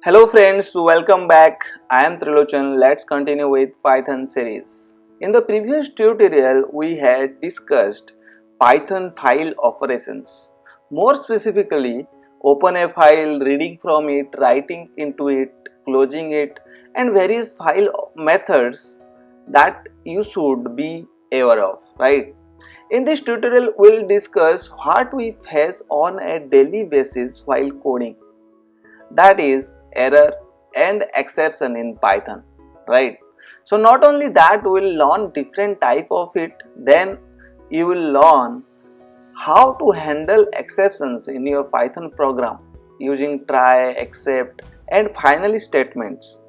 Hello friends, welcome back. I am Trilochan. Let's continue with Python series. In the previous tutorial, we had discussed Python file operations. More specifically, open a file, reading from it, writing into it, closing it, and various file methods that you should be aware of, right? In this tutorial, we'll discuss what we face on a daily basis while coding, that is error and exception in Python, right? So not only that, we will learn different type of it, then you will learn how to handle exceptions in your Python program using try, except and finally statements.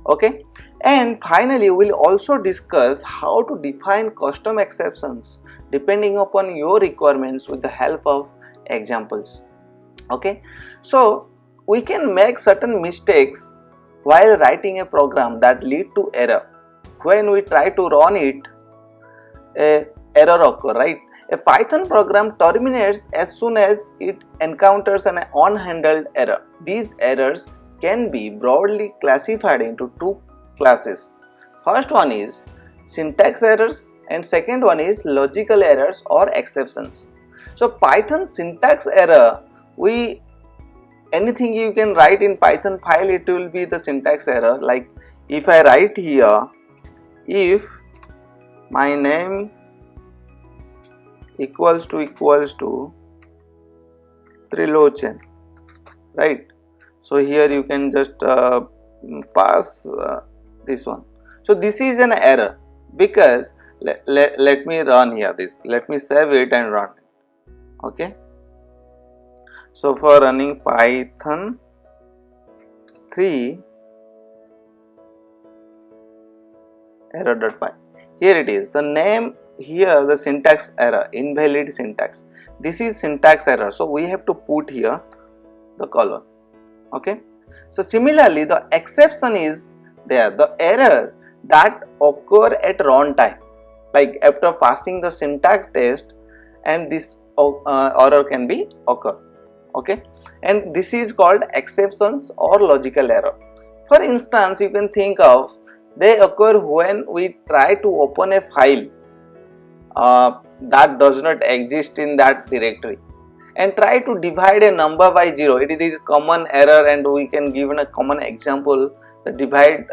Okay, and finally we will also discuss how to define custom exceptions depending upon your requirements with the help of examples. Okay, so we can make certain mistakes while writing a program that lead to error. When we try to run it, a error occur, right? A Python program terminates as soon as it encounters an unhandled error. These errors can be broadly classified into two classes. First one is syntax errors and second one is logical errors or exceptions. So Python syntax error, anything you can write in Python file, it will be the syntax error. Like if I write here, if my name equals to Trilochan, right? So here you can just pass this one. So this is an error because let me run here this. Let me save it and run it. Okay. So for running Python 3 error.py, here it is, the name here, the syntax error, invalid syntax. This is syntax error, so we have to put here the colon. Okay, so similarly the exception is there, the error that occur at runtime, like after passing the syntax test, and this error can be occur. Okay, and this is called exceptions or logical error. For instance, you can think of, they occur when we try to open a file that does not exist in that directory and try to divide a number by 0. It is common error, and we can give a common example. The divide,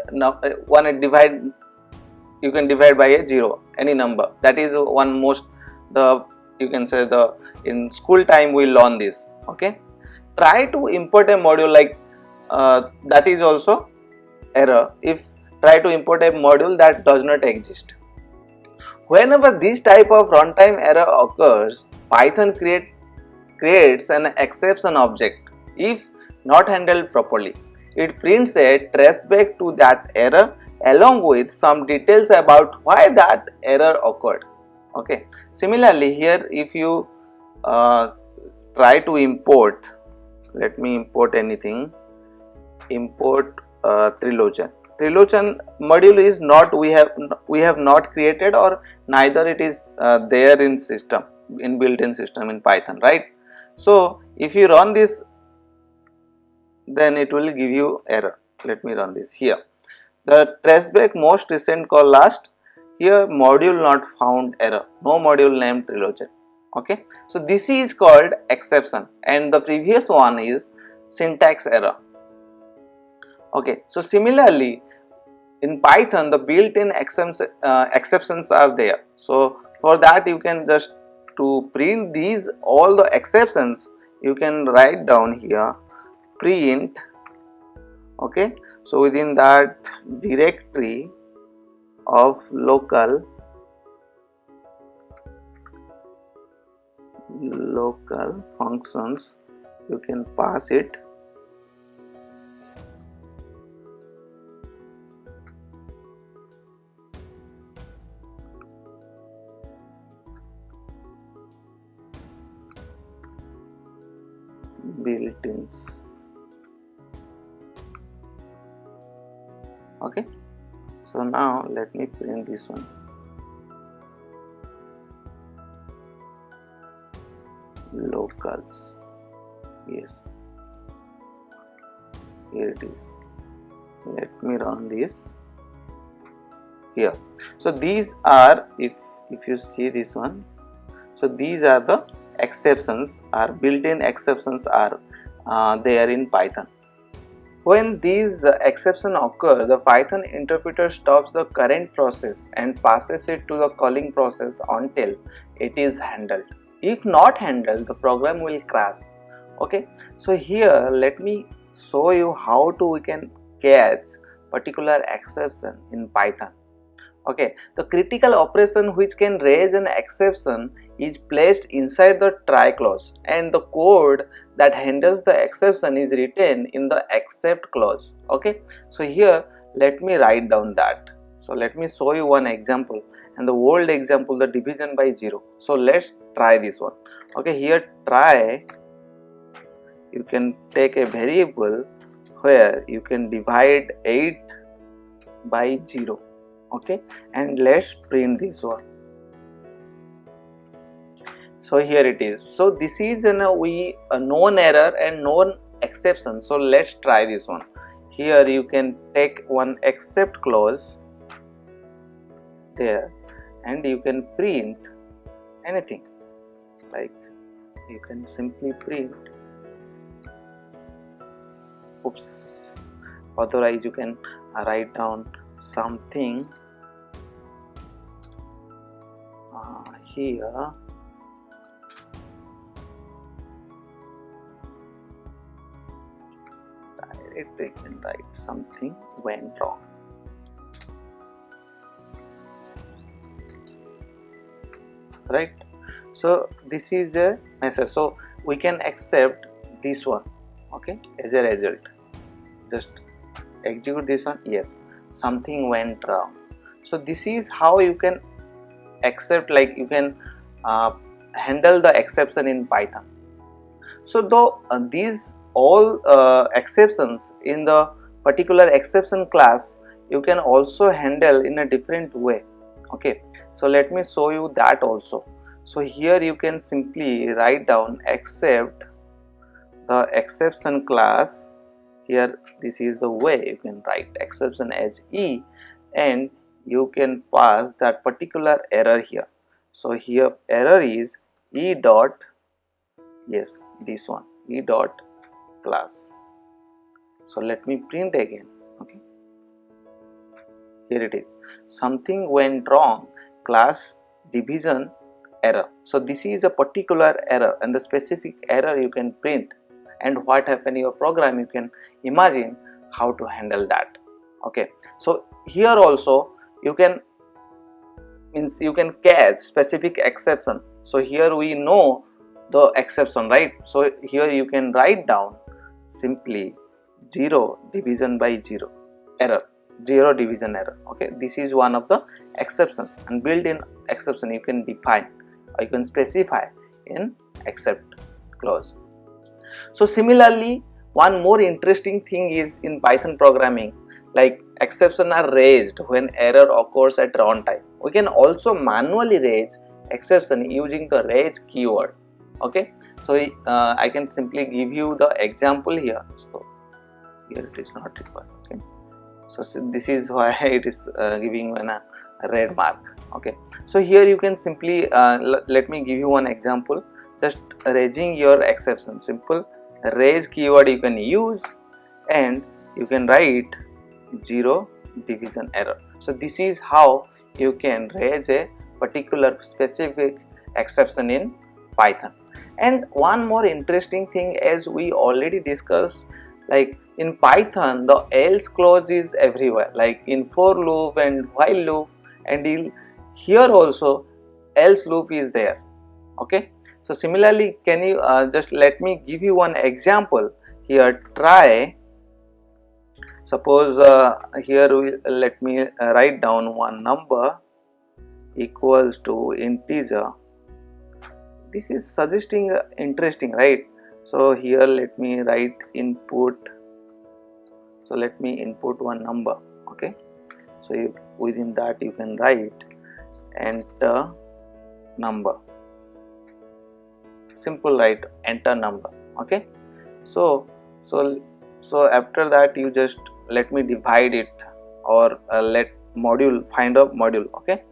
you can divide by a 0 any number. That is one most, the you can say the in school time we learn this. Okay, try to import a module, like that is also error if try to import a module that does not exist. Whenever this type of runtime error occurs, Python creates an exception object. If not handled properly, it prints a traceback to that error along with some details about why that error occurred. Okay, similarly here if you try to import, let me import anything, import Trilochan module is not, we have not created, or neither it is there in system, in built-in system in Python, right? So if you run this, then it will give you error. Let me run this here. The traceback most recent call last, here module not found error, no module named Trilochan. Okay, so this is called exception, and the previous one is syntax error. Okay, so similarly in Python the built-in exceptions are there. So for that you can just, to print these all the exceptions, you can write down here print. Okay, so within that directory of local functions, you can pass it built-ins. Okay, so now let me print this one, locals. Yes, here it is. Let me run this here. So these are, if you see this one, so these are the exceptions, are built-in exceptions are there in Python. When these exceptions occur, the Python interpreter stops the current process and passes it to the calling process until it is handled. If not handled, the program will crash. Okay, so here let me show you how we can catch particular exception in Python. Okay, the critical operation which can raise an exception is placed inside the try clause, and the code that handles the exception is written in the except clause. Okay, so here let me write down that. So let me show you one example, and the old example, the division by 0. So let's try this one. Okay, here try, you can take a variable where you can divide 8 by 0. Okay, and let's print this one. So here it is. So this is a known error and known exception. So let's try this one. Here you can take one except clause there, and you can print anything, like you can simply print, oops, otherwise you can write down something here. Directly can write something went wrong. Right, so this is a message, so we can accept this one. Okay, as a result, just execute this one. Yes, something went wrong. So this is how you can accept, like you can handle the exception in Python. So though these all exceptions in the particular exception class, you can also handle in a different way. Okay, so let me show you that also. So here you can simply write down except the exception class. Here this is the way you can write exception as E, and you can pass that particular error here. So here error is E dot, yes, this one, E dot class. So let me print again. Okay, here it is, something went wrong, class division error. So this is a particular error, and the specific error you can print, and what happened in your program, you can imagine how to handle that. Okay, so here also you can catch specific exception. So here we know the exception, right? So here you can write down simply 0 division by 0 error, 0 division error. Okay, this is one of the exception, and built-in exception you can define or you can specify in except clause. So similarly, one more interesting thing is in Python programming, like exceptions are raised when error occurs at runtime. We can also manually raise exception using the raise keyword. Okay, so I can simply give you the example here. So here it is not required. Okay, so this is why it is giving a red mark. Okay, so here you can simply let me give you one example, just raising your exception. Simple raise keyword you can use, and you can write 0 division error. So this is how you can raise a particular specific exception in Python. And one more interesting thing, as we already discussed, like in Python the else clause is everywhere, like in for loop and while loop, and here also else loop is there. Okay, so similarly, can you just let me give you one example here. Try, suppose here let me write down one number equals to integer. This is suggesting interesting, right? So here let me write input. So let me input one number. Okay, so within that you can write enter number. Simple, right? Enter number. Okay, so So after that you just let me divide it, or let module, find a module. Okay,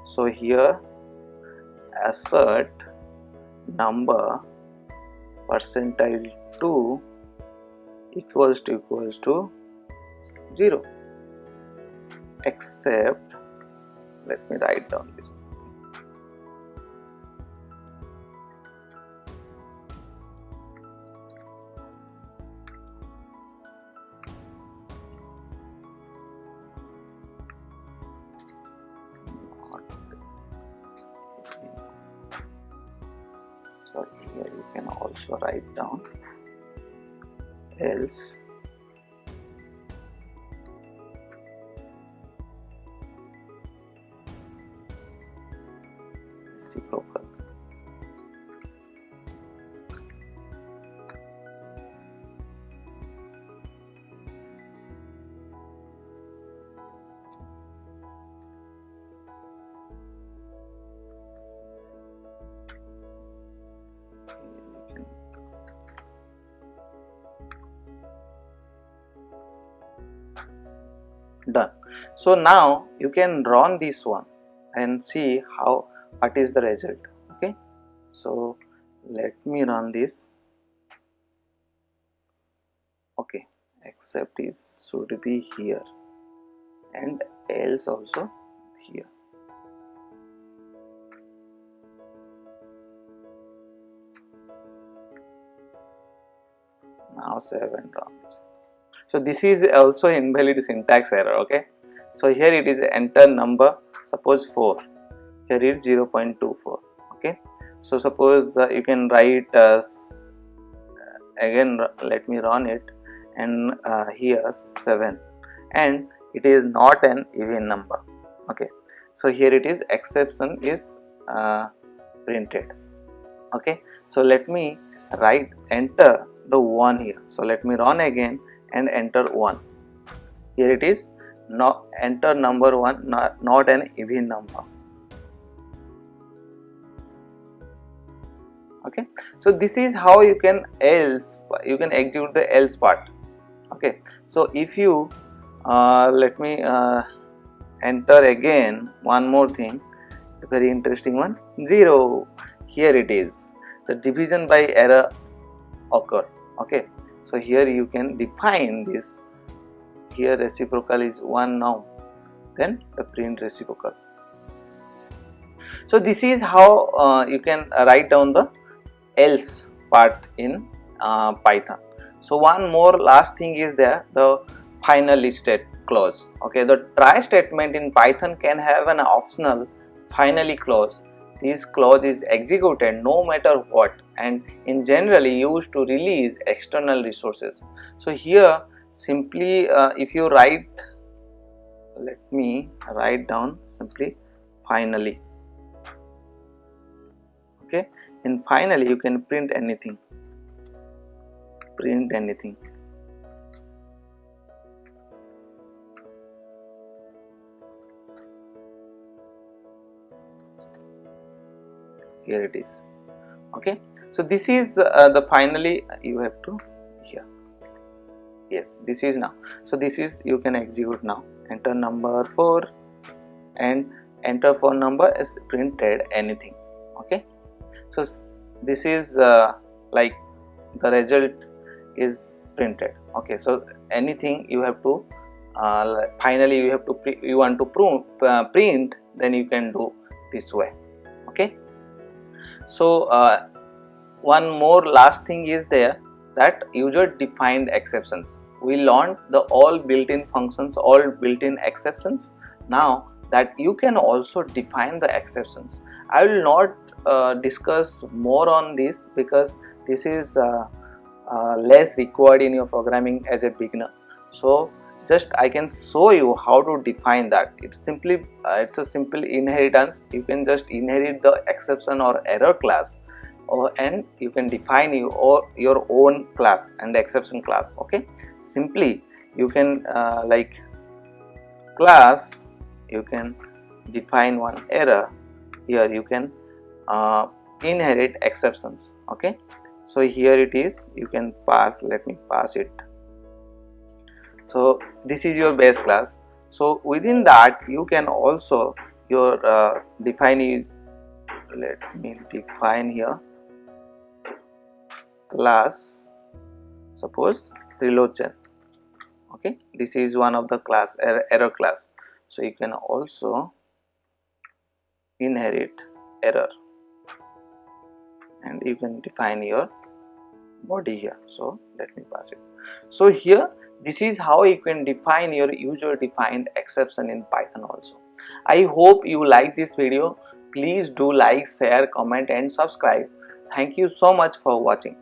so here assert number percentile 2 equals to 0, except, let me write down this. So here you can also write down else reciprocal. Done. So now you can run this one and see what is the result. Okay, so let me run this. Okay, except is should be here and else also here. Now save and run this. So this is also invalid syntax error. Okay, so here it is enter number, suppose 4, here it is 0.24. okay, so suppose you can write again, let me run it, and here 7, and it is not an even number. Okay, so here it is exception is printed. Okay, so let me write enter the 1 here. So let me run again and enter 1. Here it is not enter number 1, not an even number. Okay, so this is how you can execute the else part. Okay, so if you let me enter again one more thing, the very interesting one, 0. Here it is, the division by error occur. Okay, so here you can define this. Here reciprocal is 1 now, then the print reciprocal. So this is how you can write down the else part in Python. So one more last thing is there, the finally state clause. Okay, the try statement in Python can have an optional finally clause. This clause is executed no matter what and in generally used to release external resources. So here simply if you write, let me write down simply finally. Okay, in finally you can print anything, here it is. Okay, so this is the finally you have to here. Yes, this is now. So this is you can execute now. Enter number 4 and enter for number is printed anything. Okay, so this is like the result is printed. Okay, so anything you have to finally you have to you want to print, then you can do this way. Okay, so one more last thing is there, that user defined exceptions. We learned the all built-in functions, all built-in exceptions. Now that you can also define the exceptions. I will not discuss more on this because this is less required in your programming as a beginner. So just I can show you how to define that. It's simply it's a simple inheritance. You can just inherit the exception or error class, and you can define your own class and exception class. Okay, simply you can like class, you can define one error. Here you can inherit exceptions. Okay, so here it is, you can pass, let me pass it So this is your base class. So within that you can also your define, let me define here class, suppose trilogen. Okay, this is one of the class error class. So you can also inherit error and you can define your body here. So let me pass it. So here this is how you can define your user defined exception in Python also. I hope you like this video. Please do like, share, comment and subscribe. Thank you so much for watching.